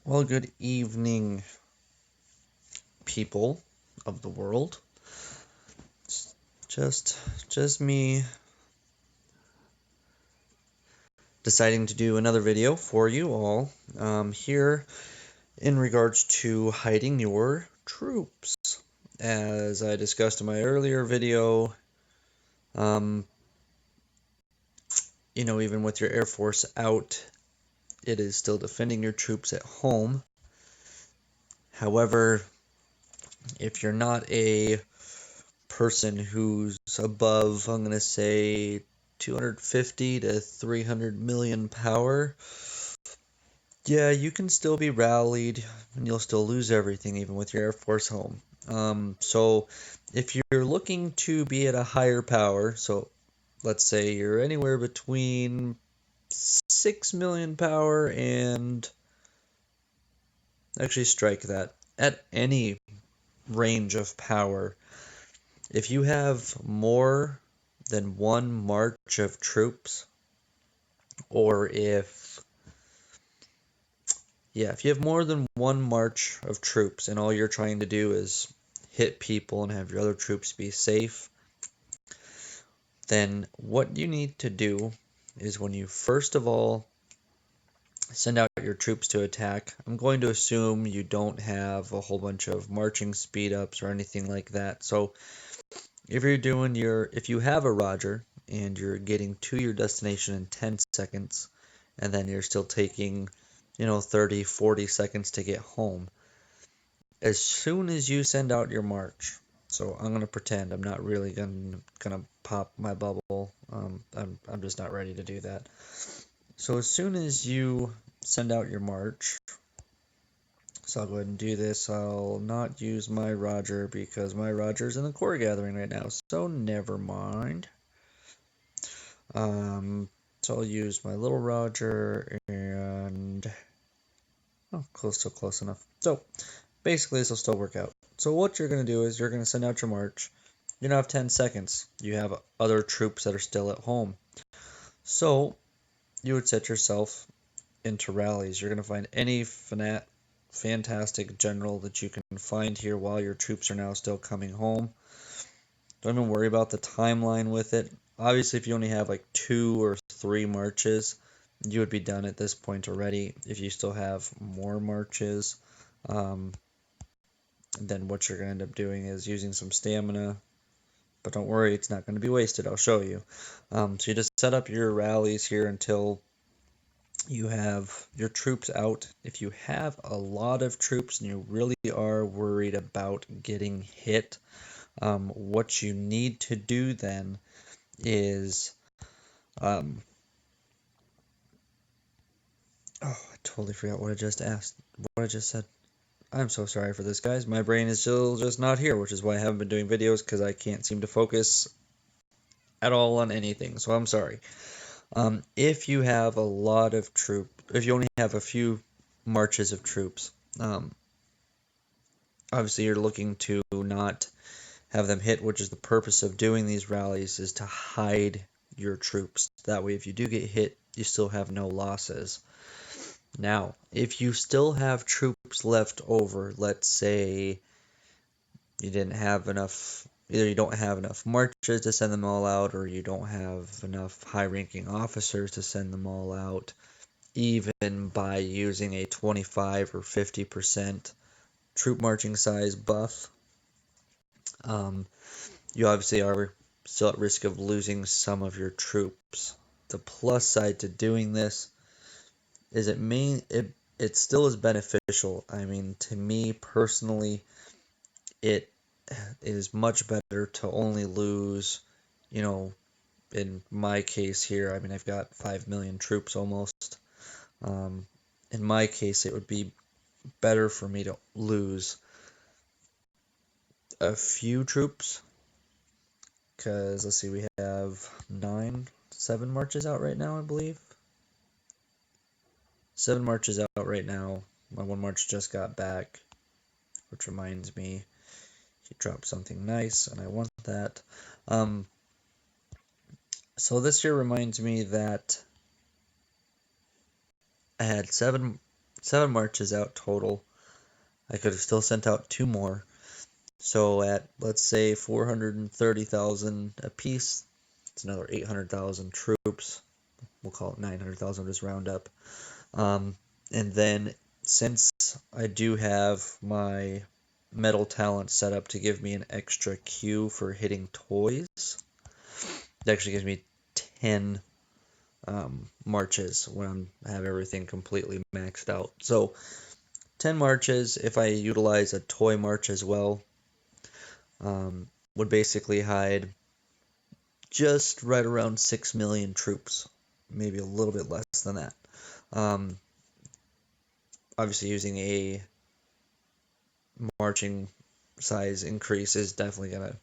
Well, good evening, people of the world. It's just me deciding to do another video for you all here in regards to hiding your troops. As I discussed in my earlier video, um, even with your Air Force out, it is still defending your troops at home. However, if you're not a person who's above, I'm going to say 250 to 300 million power, yeah, you can still be rallied and you'll still lose everything even with your Air Force home. So if you're looking to be at a higher power, so let's say you're anywhere between 6 million power and actually strike that at any range of power. If you have more than one march of troops, or if you have more than one march of troops and all you're trying to do is hit people and have your other troops be safe, then what you need to do is when you first of all send out your troops to attack, I'm going to assume you don't have a whole bunch of marching speed ups or anything like that. So if you have a Roger and you're getting to your destination in 10 seconds, and then you're still taking, 30, 40 seconds to get home, as soon as you send out your march, so I'm gonna pretend I'm not really gonna pop my bubble. I'm just not ready to do that. So as soon as you send out your march, so I'll go ahead and do this. I'll not use my Roger because my Roger's in the core gathering right now, so never mind. So I'll use my little Roger and still close enough. So basically, this will still work out. So what you're gonna do is you're gonna send out your march. You don't have 10 seconds. You have other troops that are still at home. So you would set yourself into rallies. You're gonna find any fantastic general that you can find here while your troops are now still coming home. Don't even worry about the timeline with it. Obviously, if you only have like 2 or 3 marches, you would be done at this point already. If you still have more marches, then what you're going to end up doing is using some stamina. But don't worry, it's not going to be wasted. I'll show you. So you just set up your rallies here until you have your troops out. If you have a lot of troops and you really are worried about getting hit, what you need to do then is, oh, I totally forgot what I just asked, what I just said. I'm so sorry for this, guys. My brain is still just not here, which is why I haven't been doing videos because I can't seem to focus at all on anything. So I'm sorry. If you have a lot of if you only have a few marches of troops, obviously you're looking to not have them hit, which is the purpose of doing these rallies, is to hide your troops. That way, if you do get hit, you still have no losses. Now, if you still have troops left over, let's say you didn't have enough, either you don't have enough marches to send them all out, or you don't have enough high-ranking officers to send them all out, even by using a 25 or 50% troop marching size buff, you obviously are still at risk of losing some of your troops. The plus side to doing this is it still is beneficial. I mean, to me personally, it is much better to only lose, you know, in my case here, I mean, I've got 5 million troops almost. Um, in my case, it would be better for me to lose a few troops because let's see, we have 7 marches out right now, I believe. 7 marches out right now. My one march just got back, which reminds me, he dropped something nice, and I want that. So this here reminds me that I had 7 7 marches out total. I could have still sent out 2 more. So at, let's say, 430,000 apiece, it's another 800,000 troops. We'll call it 900,000, just round up. And then since I do have my metal talent set up to give me an extra Q for hitting toys, it actually gives me 10 marches when I have everything completely maxed out. So 10 marches, if I utilize a toy march as well, would basically hide just right around 6 million troops, maybe a little bit less than that. Obviously, using a marching size increase is definitely going to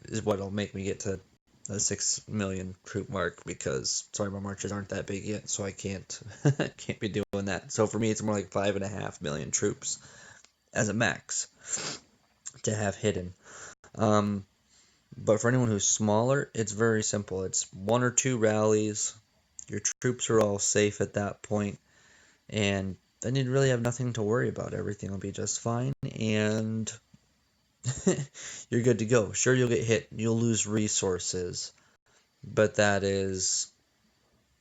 is what'll make me get to the 6 million troop mark, because sorry, my marches aren't that big yet, so I can't can't be doing that. So for me, it's more like 5.5 million troops as a max to have hidden. But for anyone who's smaller, it's very simple. It's 1 or 2 rallies. Your troops are all safe at that point, and then you'd really have nothing to worry about. Everything will be just fine, and you're good to go. Sure, you'll get hit. You'll lose resources, but that's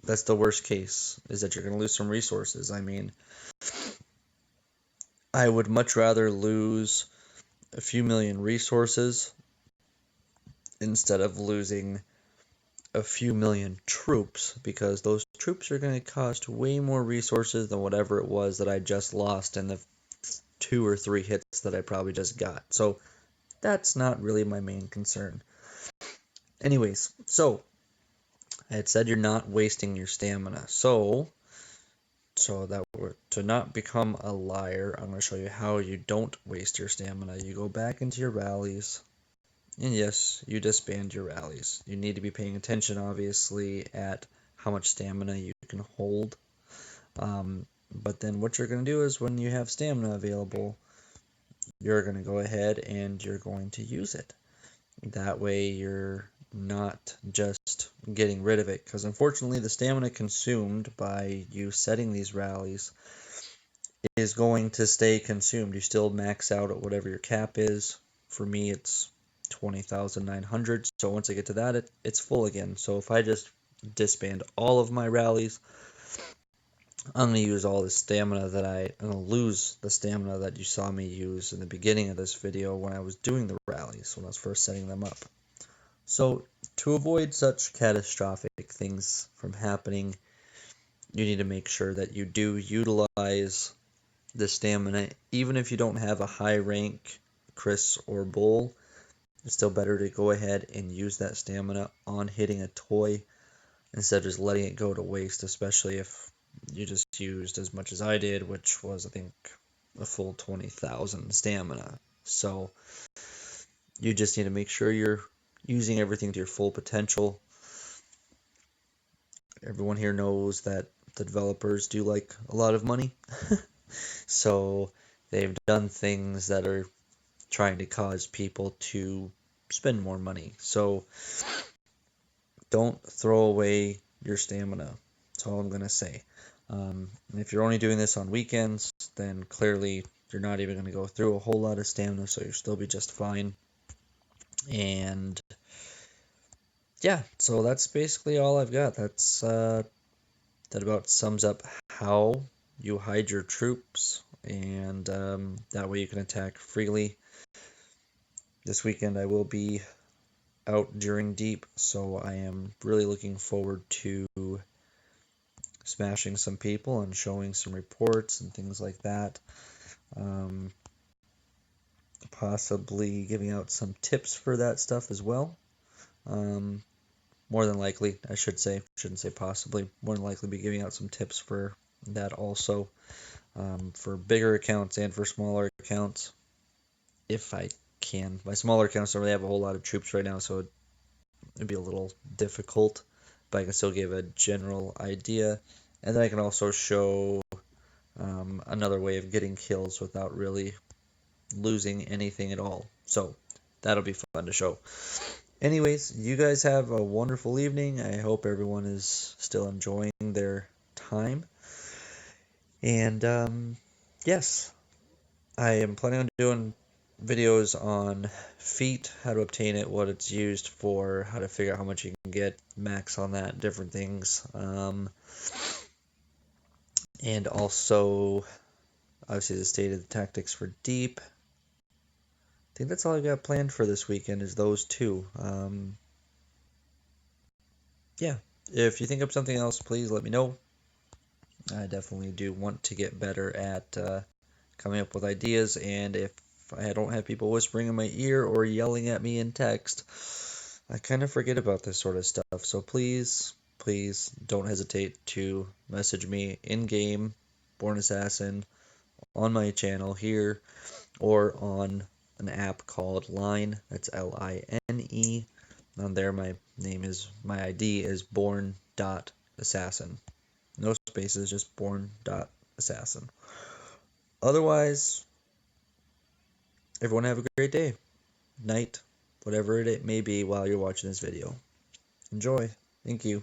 the worst case, is that you're going to lose some resources. I mean, I would much rather lose a few million resources instead of losing a few million troops, because those troops are going to cost way more resources than whatever it was that I just lost in the 2 or 3 hits that I probably just got. So that's not really my main concern. Anyways, so I had said you're not wasting your stamina. So that to not become a liar, I'm going to show you how you don't waste your stamina. You go back into your rallies, and yes, you disband your rallies. You need to be paying attention, obviously, at how much stamina you can hold. But then what you're going to do is, when you have stamina available, you're going to go ahead and you're going to use it. That way you're not just getting rid of it, because unfortunately the stamina consumed by you setting these rallies is going to stay consumed. You still max out at whatever your cap is. For me, it's 20,900. So once I get to that, it's full again. So if I just disband all of my rallies, I'm going to use all the stamina I'm going to lose the stamina that you saw me use in the beginning of this video when I was doing the rallies, when I was first setting them up. So to avoid such catastrophic things from happening, you need to make sure that you do utilize the stamina. Even if you don't have a high rank Chris or Bull, it's still better to go ahead and use that stamina on hitting a toy instead of just letting it go to waste, especially if you just used as much as I did, which was, I think, a full 20,000 stamina. So you just need to make sure you're using everything to your full potential. Everyone here knows that the developers do like a lot of money. So they've done things that are trying to cause people to spend more money. So don't throw away your stamina. That's all I'm going to say. And if you're only doing this on weekends, then clearly you're not even going to go through a whole lot of stamina, so you'll still be just fine. And yeah, so that's basically all I've got. That about sums up how you hide your troops, and that way you can attack freely. This weekend I will be out during deep, so I am really looking forward to smashing some people and showing some reports and things like that. Possibly giving out some tips for that stuff as well. More than likely, I shouldn't say possibly, more than likely be giving out some tips for that also, for bigger accounts and for smaller accounts, if I can. My smaller accounts don't really have a whole lot of troops right now, so it'd be a little difficult, but I can still give a general idea, and then I can also show another way of getting kills without really losing anything at all. So that'll be fun to show. Anyways, you guys have a wonderful evening. I hope everyone is still enjoying their time. And yes, I am planning on doing videos on feet, how to obtain it, what it's used for, how to figure out how much you can get, max on that, different things. And also, obviously, the state of the tactics for deep. I think that's all I got planned for this weekend is those two. Yeah, if you think of something else, please let me know. I definitely do want to get better at coming up with ideas, and if I don't have people whispering in my ear or yelling at me in text, I kind of forget about this sort of stuff. So please, please don't hesitate to message me in game, Born Assassin, on my channel here, or on an app called Line. That's Line. On there, my ID is born.assassin. No spaces, just born.assassin. Otherwise, everyone have a great day, night, whatever it may be while you're watching this video. Enjoy. Thank you.